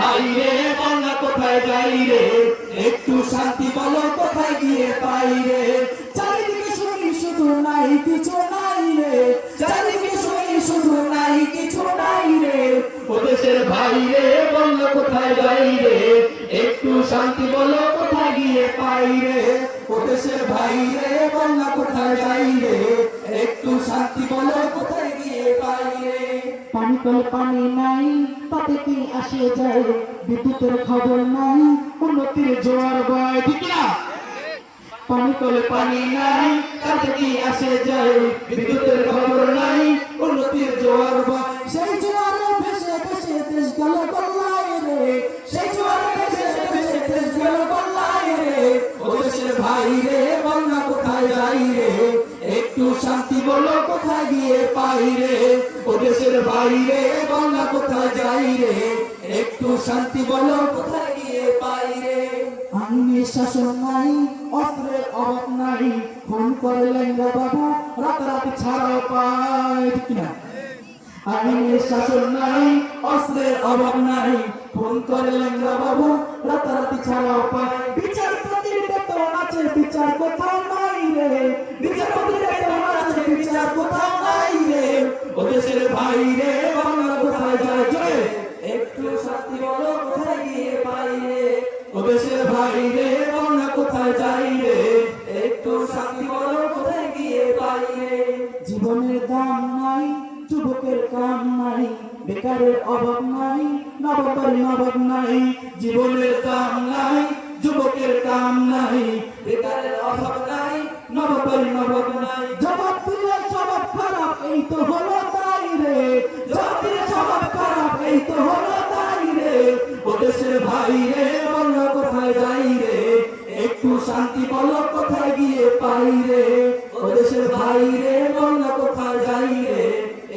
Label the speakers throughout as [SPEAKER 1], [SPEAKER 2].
[SPEAKER 1] ভাই রে বন্যা কোথায় যাই রে, একটু শান্তি বলো কোথায় গিয়ে পাই রে। চারিদিকে শুনি শুধু নাই কিছু নাই রে, চারিদিকে শুনি শুধু নাই কিছু নাই রে। ও দেশের ভাই রে বন্যা কোথায় যাই রে, একটু শান্তি বলো কোথায় গিয়ে পাই রে। ও দেশের ভাই রে বন্যা কোথায় যাই রে, একটু শান্তি বলো কোথায় গিয়ে পাই রে।
[SPEAKER 2] পানি কলে পানি নাই, তাতে কি আসে যায়, বিদ্যুতের খবর নাই, উন্নতির জোয়ার বয়, ঠিক না?
[SPEAKER 1] পানি কলে পানি নাই, তাতে কি আসে যায়, বিদ্যুতের খবর নাই, উন্নতির জোয়ার বয়।
[SPEAKER 2] সেই জোয়ারে ভেসে ভেসে দেশ গেল গল্লায় রে,
[SPEAKER 1] সেই জোয়ারে ভেসে ভেসে দেশ গেল গল্লায় রে। ও দেশের ভাই রে বন্যা কোথায় যাই রে, একটু শান্তি বলো কোথায় গিয়ে পাই রে। ও দেশের ভাই রে বন্যা কোথায় যাই রে, একটু শান্তি বলো কোথায় গিয়ে পাই রে।
[SPEAKER 2] আইনের শাসন নাই, অস্ত্রের অভাব নাই, খুন করে লেঙ্গা বাবু রাতারাতি ছাড়াও পায়, ঠিক না?
[SPEAKER 1] আইনের শাসন নাই, অস্ত্রের অভাব নাই, খুন করে লেঙ্গা বাবু রাতারাতি ছাড়াও পায়।
[SPEAKER 2] বিচারপতির বেতন আছে, বিচার কোথাও নাই রে,
[SPEAKER 1] বিচারপতির বেতন আছে, বিচার কোথাও নাই রে। ও দেশের ভাই রে বাংলা কোথায় যায় রে, একটু শান্তি বলো কোথায় গিয়ে পাই রে। ও দেশের ভাই রে বাংলা কোথায় যাই রে, একটু শান্তি বলো কোথায় গিয়ে পাই রে।
[SPEAKER 2] জীবনের দাম নাই, যুবকের কাম নাই, বেকারের অভাব নাই, নবকার নবাব নাই।
[SPEAKER 1] জীবনের কাম নাই, যুবকের কাম নাই, বেকারের অভাব নাই, নবকার নবাব নাই।
[SPEAKER 2] জবাব দিলে জবাব খারাপ, এই তো হলো তাই রে,
[SPEAKER 1] জবাব দিলে স্বভাব খারাপ, এই তো হলো তাই রে। ও দেশের ভাই রে বাংলা কোথায় যাই রে, একটু শান্তি বলো কোথায় গিয়ে পাই রে। ও দেশের ভাই রে বাংলা কোথায় যাই রে,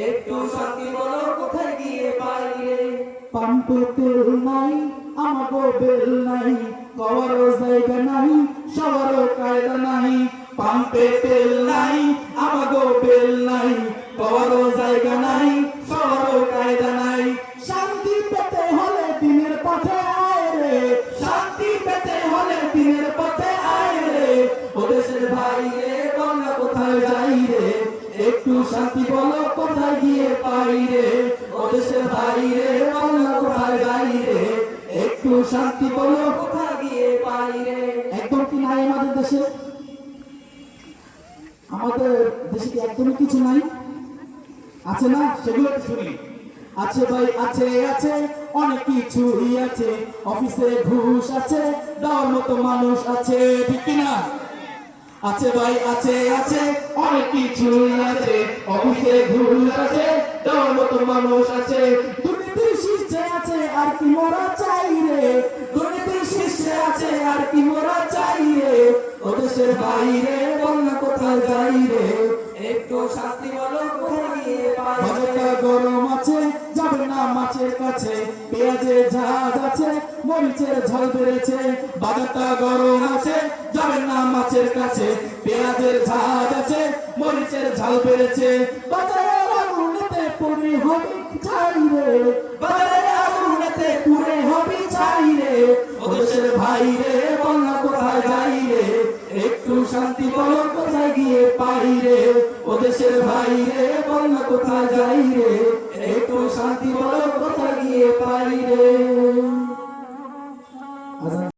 [SPEAKER 1] একটু শান্তি বলো কোথায় গিয়ে পাই রে।
[SPEAKER 2] পাম্পে তেল নাই, আমাগো বেল নাই, কওয়ারও জায়গা নাই, সবারও কায়দা নাই।
[SPEAKER 1] পাম্পে তেল নাই, আমাগো বেল নাই, পাওয়ারও জায়গা নাই, সবারও কায়দা নাই।
[SPEAKER 2] শান্তি পেতে হলে দিনের পথে আয় রে,
[SPEAKER 1] শান্তি পেতে হলে দিনের পথে আয় রে। ও দেশের ভাই রে বাংলা কোথায় যাই রে, একটু শান্তি বলো কোথায় গিয়ে পাই রে। ও দেশের ভাই রে বাংলা কোথায় যাই রে, একটু শান্তি বলো কোথায় গিয়ে পাই রে।
[SPEAKER 2] একদম কি নাই আমাদের দেশে? আমাদের দেশে কি একদমই কিছু নাই? আছে না?
[SPEAKER 1] সেগুলো একটু শুনি।
[SPEAKER 2] আছে ভাই, আছে আছে অনেক কিছুই আছে, অফিসে ঘুষ আছে, দেওয়ার মতো মানুষ আছে, ঠিক কিনা?
[SPEAKER 1] আছে ভাই, আছে আছে অনেক কিছুই আছে, অফিসে ঘুষ আছে, দেওয়ার মতো মানুষ আছে।
[SPEAKER 2] দুর্নীতির শীর্ষে আছে আর কি মোরা চাই রে,
[SPEAKER 1] দুর্নীতির শীর্ষে আছে আর কি মোরা চাই রে। ও দেশের বাইরে বাংলা কোথায় যাই রে, একটু শান্তি বলো কোথায় গিয়ে পাই রে।
[SPEAKER 2] বাজারটা গরম আছে, যাবে না মাছের কাছে, পেঁয়াজের ঝাঁজ আছে, মরিচের ঝাল বেড়েছে।
[SPEAKER 1] বাজারটা গরম আছে, যাবেন না মাছের কাছে, পেঁয়াজের ঝাঁজ আছে, মরিচের ঝাল বেড়েছে।
[SPEAKER 2] বাজারের আগুনেতে পড়ে হবে ছাই রে,
[SPEAKER 1] বাজারে আগুনেতে পুড়ে হবি ছাই রে। ও দেশের ভাই রে বাংলা কোথায় যাই রে, একটু শান্তি বলো কোথায় গিয়ে পাই রে। ও দেশের ভাই রে বাংলা কোথায় যাই রে, একটু শান্তি বলো কোথায় গিয়ে পাই রে।